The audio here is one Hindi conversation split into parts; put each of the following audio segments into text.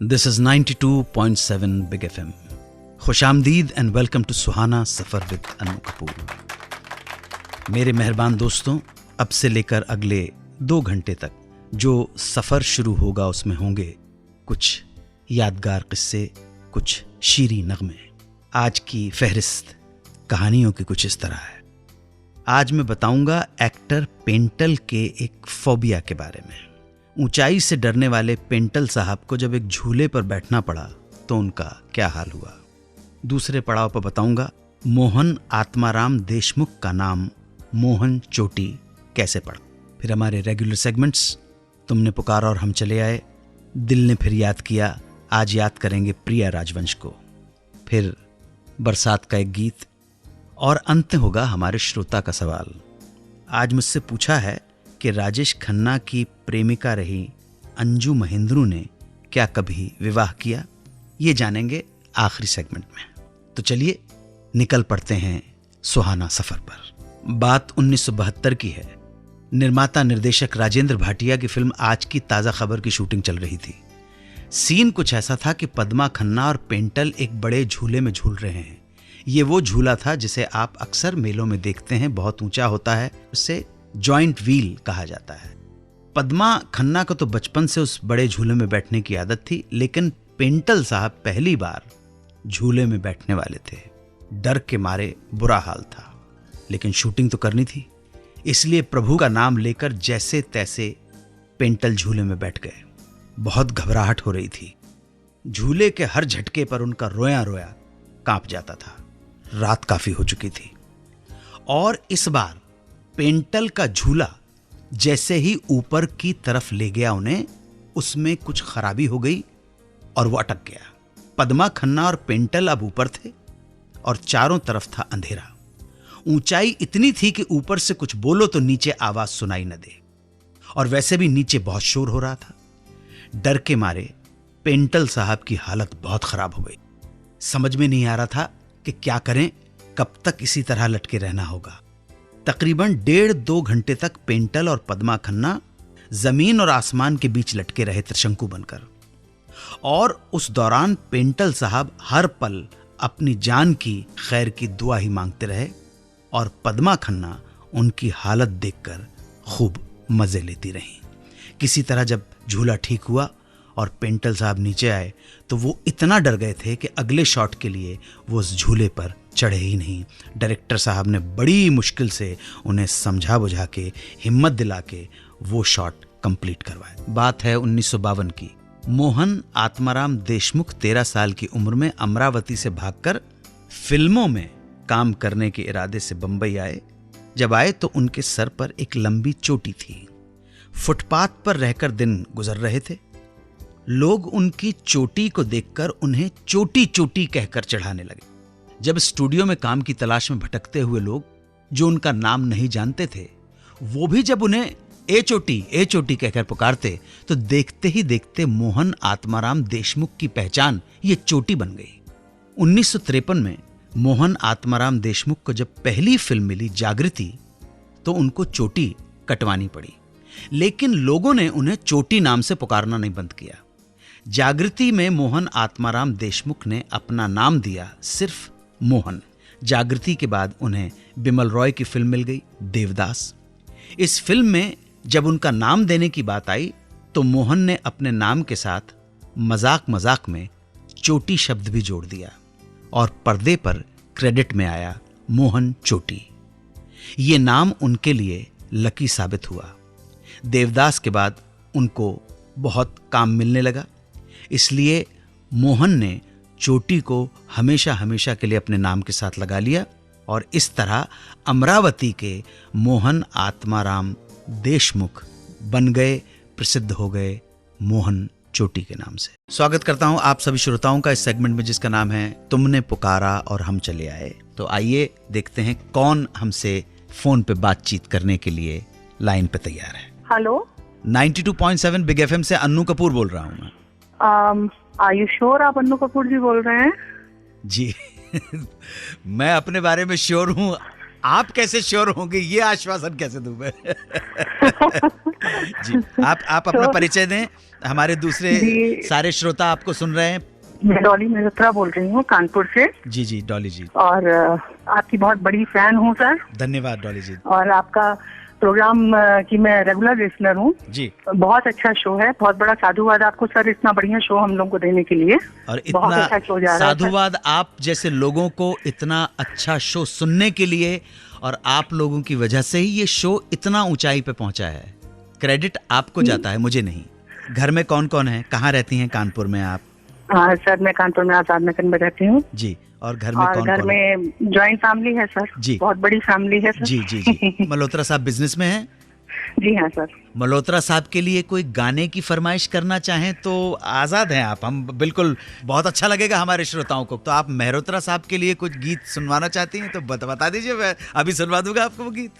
This is 92.7 Big FM. खुशामदीद and welcome to Suhana Safar with Anu Kapoor. मेरे मेहरबान दोस्तों, अब से लेकर अगले 2 घंटे तक जो सफ़र शुरू होगा उसमें होंगे कुछ यादगार किस्से, कुछ शीरी नगमे। आज की फहरिस्त कहानियों की कुछ इस तरह है। आज मैं बताऊंगा एक्टर पेंटल के एक फोबिया के बारे में। ऊंचाई से डरने वाले पेंटल साहब को जब एक झूले पर बैठना पड़ा तो उनका क्या हाल हुआ। दूसरे पड़ाव पर बताऊंगा मोहन आत्माराम देशमुख का नाम मोहन चोटी कैसे पड़ा। फिर हमारे रेगुलर सेगमेंट्स तुमने पुकारा और हम चले आए, दिल ने फिर याद किया, आज याद करेंगे प्रिया राजवंश को। फिर बरसात का एक गीत और अंत होगा हमारे श्रोता का सवाल। आज मुझसे पूछा है कि राजेश खन्ना की प्रेमिका रही अंजू महेंद्रू ने क्या कभी विवाह किया, ये जानेंगे आखिरी सेगमेंट में। तो चलिए निकल पड़ते हैं सुहाना सफर पर। बात 1972 की है। निर्माता निर्देशक राजेंद्र भाटिया की फिल्म आज की ताज़ा खबर की शूटिंग चल रही थी। सीन कुछ ऐसा था कि पद्मा खन्ना और पेंटल एक बड़े झूले में झूल रहे हैं। ये वो झूला था जिसे आप अक्सर मेलों में देखते हैं, बहुत ऊंचा होता है, उसे जॉइंट व्हील कहा जाता है। पद्मा खन्ना को तो बचपन से उस बड़े झूले में बैठने की आदत थी, लेकिन पेंटल साहब पहली बार झूले में बैठने वाले थे। डर के मारे बुरा हाल था, लेकिन शूटिंग तो करनी थी, इसलिए प्रभु का नाम लेकर जैसे तैसे पेंटल झूले में बैठ गए। बहुत घबराहट हो रही थी। झूले के हर झटके पर उनका रोया रोया कांप जाता था। रात काफी हो चुकी थी और इस बार पेंटल का झूला जैसे ही ऊपर की तरफ ले गया उन्हें, उसमें कुछ खराबी हो गई और वो अटक गया। पद्मा खन्ना और पेंटल अब ऊपर थे और चारों तरफ था अंधेरा। ऊंचाई इतनी थी कि ऊपर से कुछ बोलो तो नीचे आवाज सुनाई न दे, और वैसे भी नीचे बहुत शोर हो रहा था। डर के मारे पेंटल साहब की हालत बहुत खराब हो गई। समझ में नहीं आ रहा था कि क्या करें, कब तक इसी तरह लटके रहना होगा। तकरीबन 1.5-2 घंटे तक पेंटल और पद्मा खन्ना जमीन और आसमान के बीच लटके रहे त्रिशंकु बनकर, और उस दौरान पेंटल साहब हर पल अपनी जान की खैर की दुआ ही मांगते रहे, और पद्मा खन्ना उनकी हालत देखकर खूब मजे लेती रहीं। किसी तरह जब झूला ठीक हुआ और पेंटल साहब नीचे आए तो वो इतना डर गए थे कि अगले शॉट के लिए वो उस झूले पर चढ़े ही नहीं। डायरेक्टर साहब ने बड़ी मुश्किल से उन्हें समझा बुझा के, हिम्मत दिला के वो शॉट कंप्लीट करवाया। बात है 1952 की। मोहन आत्माराम देशमुख 13 साल की उम्र में अमरावती से भागकर फिल्मों में काम करने के इरादे से बंबई आए। जब आए तो उनके सर पर एक लंबी चोटी थी। फुटपाथ पर रहकर दिन गुजर रहे थे। लोग उनकी चोटी को देखकर उन्हें चोटी चोटी कहकर चढ़ाने लगे। जब स्टूडियो में काम की तलाश में भटकते हुए लोग जो उनका नाम नहीं जानते थे, वो भी जब उन्हें ए चोटी कहकर पुकारते तो देखते ही देखते मोहन आत्माराम देशमुख की पहचान ये चोटी बन गई। 1953 में मोहन आत्माराम देशमुख को जब पहली फिल्म मिली जागृति, तो उनको चोटी कटवानी पड़ी, लेकिन लोगों ने उन्हें चोटी नाम से पुकारना नहीं बंद किया। जागृति में मोहन आत्माराम देशमुख ने अपना नाम दिया सिर्फ मोहन। जागृति के बाद उन्हें बिमल रॉय की फिल्म मिल गई देवदास। इस फिल्म में जब उनका नाम देने की बात आई तो मोहन ने अपने नाम के साथ मजाक में चोटी शब्द भी जोड़ दिया और पर्दे पर क्रेडिट में आया मोहन चोटी। ये नाम उनके लिए लकी साबित हुआ। देवदास के बाद उनको बहुत काम मिलने लगा, इसलिए मोहन ने चोटी को हमेशा के लिए अपने नाम के साथ लगा लिया, और इस तरह अमरावती के मोहन आत्माराम देशमुख बन गए, प्रसिद्ध हो गए मोहन चोटी के नाम से। स्वागत करता हूं आप सभी श्रोताओं का इस सेगमेंट में जिसका नाम है तुमने पुकारा और हम चले आए। तो आइए देखते हैं कौन हमसे फोन पे बातचीत करने के लिए लाइन पे तैयार है। हेलो, 92.7 बिग एफएम से अन्नू कपूर बोल रहा हूँ मैं। आर यू श्योर आप अन्नू कपूर जी बोल रहे हैं? जी मैं अपने बारे में श्योर हूँ, आप कैसे श्योर होंगे, ये आश्वासन कैसे दूं मैं? जी, आप अपना परिचय दें, हमारे दूसरे सारे श्रोता आपको सुन रहे हैं। मैं डॉली मल्होत्रा बोल रही हूँ कानपुर से। जी जी डॉली जी, और आपकी बहुत बड़ी फैन हूँ सर। धन्यवाद डॉली जी। और आपका प्रोग्राम की मैं रेगुलर लिसनर हूँ जी। बहुत अच्छा शो है, बहुत बड़ा साधुवाद आपको सर, इतना बढ़िया शो हम लोगों को देने के लिए। और इतना अच्छा साधुवाद आप जैसे लोगों को इतना अच्छा शो सुनने के लिए, और आप लोगों की वजह से ही ये शो इतना ऊंचाई पे पहुंचा है। क्रेडिट आपको जाता है, मुझे नहीं। घर में कौन कौन है, कहाँ रहती हैं कानपुर में आप? हाँ सर, मैं कानपुर में आजाद नगर में रहती हूँ जी। और घर में कौन घर में जॉइंट फैमिली है सर जी, बहुत बड़ी फैमिली है सर। जी जी जी। मल्होत्रा साहब बिजनेस में हैं? जी हाँ सर। मल्होत्रा साहब के लिए कोई गाने की फरमाइश करना चाहें तो आजाद हैं आप, हम बिल्कुल, बहुत अच्छा लगेगा हमारे श्रोताओं को। तो आप मल्होत्रा साहब के लिए कुछ गीत सुनवाना चाहती हैं तो बता दीजिए, मैं अभी सुनवा दूंगा आपको वो गीत।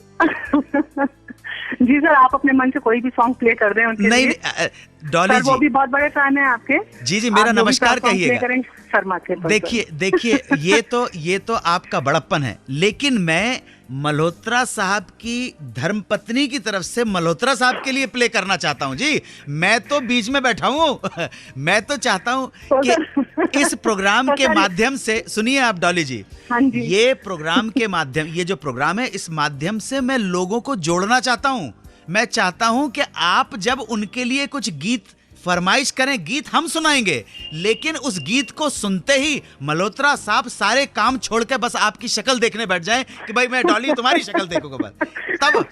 जी सर, आप अपने मन से कोई भी सॉन्ग प्ले कर दें उनके लिए। नहीं डॉली जी, वो भी बहुत बड़े फैन है आपके। जी जी, मेरा नमस्कार कहिएगा। देखिए ये तो आपका बड़प्पन है, लेकिन मैं मल्होत्रा साहब की धर्मपत्नी की तरफ से मल्होत्रा साहब के लिए प्ले करना चाहता हूँ जी। मैं तो बीच में बैठा हूँ। मैं तो चाहता हूँ कि इस प्रोग्राम के माध्यम से, सुनिए आप डॉली जी, ये प्रोग्राम के माध्यम, ये जो प्रोग्राम है इस माध्यम से मैं लोगों को जोड़ना चाहता हूँ। मैं चाहता हूं कि आप जब उनके लिए कुछ गीत फरमाइश करें, गीत हम सुनाएंगे, लेकिन उस गीत को सुनते ही मल्होत्रा साहब सारे काम छोड़ के बस आपकी शक्ल देखने बैठ जाएं कि भाई मैं डॉली तुम्हारी शक्ल देखूंगा बस। तब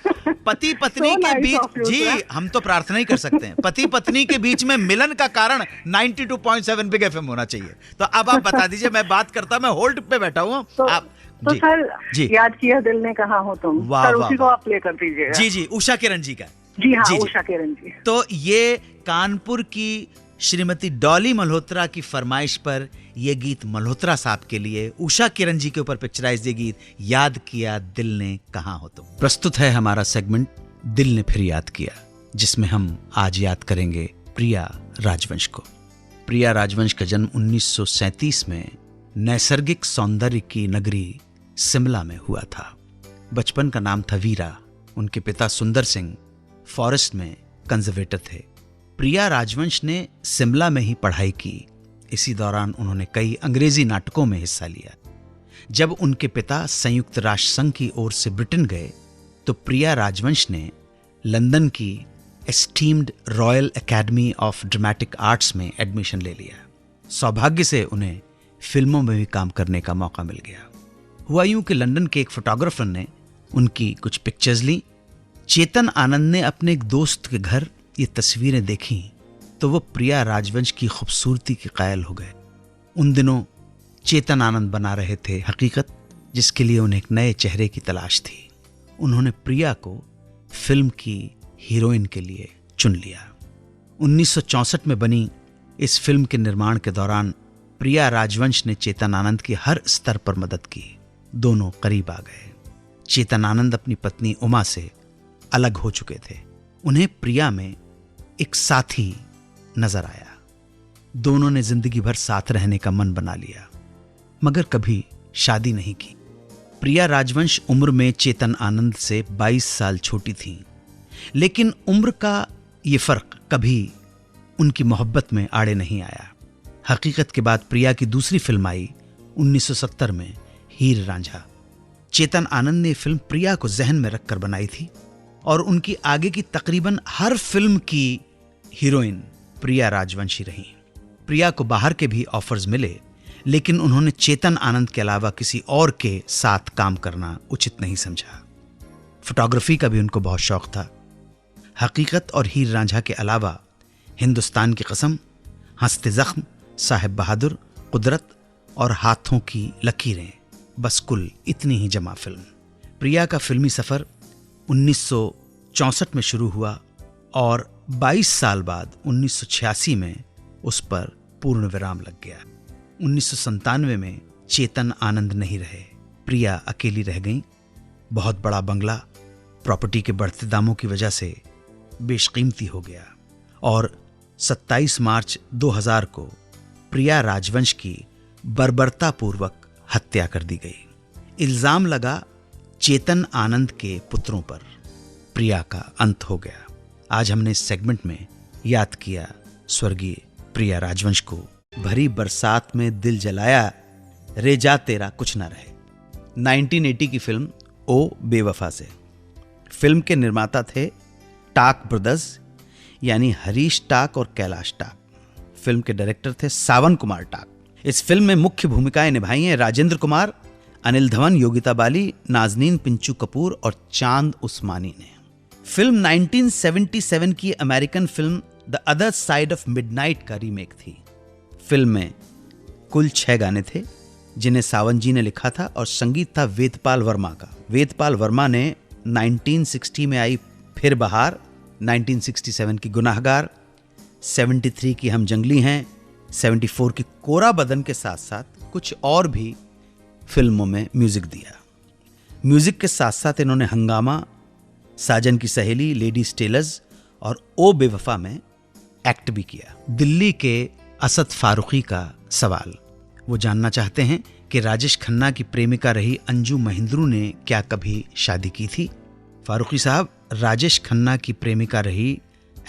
पति पत्नी के बीच, जी हम तो प्रार्थना ही कर सकते हैं, पति पत्नी के बीच में मिलन का कारण 92.7 बिग एफएम होना चाहिए। तो अब आप बता दीजिए, मैं बात करता, मैं होल्ड पे बैठा हूँ। आप तो जी, सर जी, याद किया दिल ने कहा हो तुम, सर उसी को आप प्ले कर दीजिएगा। जी जी, उषा किरण जी का। जी हाँ, उषा किरण जी। तो ये कानपुर की श्रीमती डॉली मल्होत्रा की फरमाइश पर ये गीत मल्होत्रा साहब के लिए, उषा किरण जी के ऊपर पिक्चराइज ये गीत, याद किया दिल ने कहा हो तुम। प्रस्तुत है हमारा सेगमेंट दिल ने फिर याद किया, जिसमें हम आज याद करेंगे प्रिया राजवंश को। प्रिया राजवंश का जन्म 1937 में नैसर्गिक सौंदर्य की नगरी शिमला में हुआ था। बचपन का नाम था वीरा। उनके पिता सुंदर सिंह फॉरेस्ट में कंजर्वेटर थे। प्रिया राजवंश ने शिमला में ही पढ़ाई की। इसी दौरान उन्होंने कई अंग्रेजी नाटकों में हिस्सा लिया। जब उनके पिता संयुक्त राष्ट्र संघ की ओर से ब्रिटेन गए तो प्रिया राजवंश ने लंदन की esteemed royal academy of dramatic arts में एडमिशन ले लिया। सौभाग्य से उन्हें फिल्मों में भी काम करने का मौका मिल गया। हुआ यूं कि लंदन के एक फोटोग्राफर ने उनकी कुछ पिक्चर्स ली। चेतन आनंद ने अपने एक दोस्त के घर ये तस्वीरें देखी तो वो प्रिया राजवंश की खूबसूरती के कायल हो गए। उन दिनों चेतन आनंद बना रहे थे हकीकत, जिसके लिए उन्हें एक नए चेहरे की तलाश थी। उन्होंने प्रिया को फिल्म की हीरोइन के लिए चुन लिया। 1964 में बनी इस फिल्म के निर्माण के दौरान प्रिया राजवंश ने चेतन आनंद की हर स्तर पर मदद की। दोनों करीब आ गए। चेतन आनंद अपनी पत्नी उमा से अलग हो चुके थे। उन्हें प्रिया में एक साथी नजर आया। दोनों ने जिंदगी भर साथ रहने का मन बना लिया, मगर कभी शादी नहीं की। प्रिया राजवंश उम्र में चेतन आनंद से 22 साल छोटी थीं, लेकिन उम्र का ये फर्क कभी उनकी मोहब्बत में आड़े नहीं आया। हकीकत के बाद प्रिया की दूसरी फिल्म आई 1970 में, हीर रांझा। चेतन आनंद ने फिल्म प्रिया को जहन में रखकर बनाई थी और उनकी आगे की तकरीबन हर फिल्म की हीरोइन प्रिया राजवंशी रही। प्रिया को बाहर के भी ऑफर्स मिले, लेकिन उन्होंने चेतन आनंद के अलावा किसी और के साथ काम करना उचित नहीं समझा। फोटोग्राफी का भी उनको बहुत शौक था। हकीकत और हीर रांझा के अलावा हिंदुस्तान की कसम, हंसते जख्म, साहिब बहादुर, कुदरत और हाथों की लकीरें, बस कुल इतनी ही जमा फिल्म। प्रिया का फिल्मी सफर 1964 में शुरू हुआ और 22 साल बाद 1986 में उस पर पूर्ण विराम लग गया। 1997 में चेतन आनंद नहीं रहे, प्रिया अकेली रह गईं। बहुत बड़ा बंगला प्रॉपर्टी के बढ़ते दामों की वजह से बेशकीमती हो गया और 27 मार्च 2000 को प्रिया राजवंश की बर्बरतापूर्वक हत्या कर दी गई। इल्जाम लगा चेतन आनंद के पुत्रों पर प्रिया का अंत हो गया। आज हमने इस सेगमेंट में याद किया स्वर्गीय प्रिया राजवंश को। भरी बरसात में दिल जलाया, रे जा तेरा कुछ ना रहे। 1980 की फिल्म ओ बेवफा से। फिल्म के निर्माता थे टाक ब्रदर्स, यानी हरीश टाक और कैलाश टाक। फिल्म के डायरेक्टर थे सावन कुमार टाक। इस फिल्म में मुख्य भूमिकाएं निभाई हैं राजेंद्र कुमार, अनिल धवन, योगिता बाली, नाजनीन पिंचू कपूर और चांद उस्मानी ने। फिल्म 1977 की American film the other side of midnight का रीमेक थी। फिल्म में कुल 6 गाने थे जिन्हें सावन जी ने लिखा था और संगीत था वेदपाल वर्मा का। वेदपाल वर्मा ने 1960 में आई फिर बहार, 1967 की गुनाहगार, 73 की हम जंगली हैं, 74 की कोरा बदन के साथ साथ कुछ और भी फिल्मों में म्यूजिक दिया। म्यूजिक के साथ साथ इन्होंने हंगामा, साजन की सहेली, लेडीज टेलर्स और ओ बेवफा में एक्ट भी किया। दिल्ली के असद फारूकी का सवाल, वो जानना चाहते हैं कि राजेश खन्ना की प्रेमिका रही अंजू महिंद्रू ने क्या कभी शादी की थी। फारूकी साहब, राजेश खन्ना की प्रेमिका रही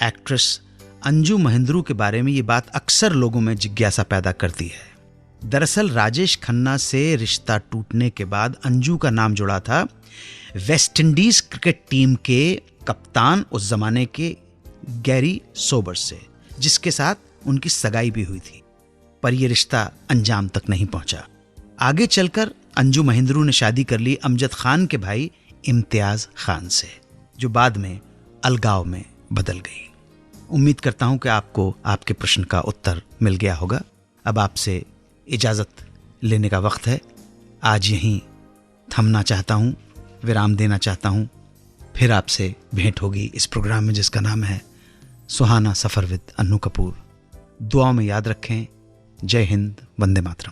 एक्ट्रेस अंजू महिंद्रू के बारे में ये बात अक्सर लोगों में जिज्ञासा पैदा करती है। दरअसल राजेश खन्ना से रिश्ता टूटने के बाद अंजू का नाम जुड़ा था वेस्ट इंडीज क्रिकेट टीम के कप्तान उस जमाने के गैरी सोबर्स से, जिसके साथ उनकी सगाई भी हुई थी, पर यह रिश्ता अंजाम तक नहीं पहुंचा। आगे चलकर अंजू महिंद्रू ने शादी कर ली अमजद खान के भाई इम्तियाज खान से, जो बाद में अलगाव में बदल गई। उम्मीद करता हूं कि आपको आपके प्रश्न का उत्तर मिल गया होगा। अब आपसे इजाजत लेने का वक्त है। आज यहीं थमना चाहता हूं, विराम देना चाहता हूं। फिर आपसे भेंट होगी इस प्रोग्राम में जिसका नाम है सुहाना सफर विद अन्नू कपूर। दुआ में याद रखें। जय हिंद, वंदे मातरम।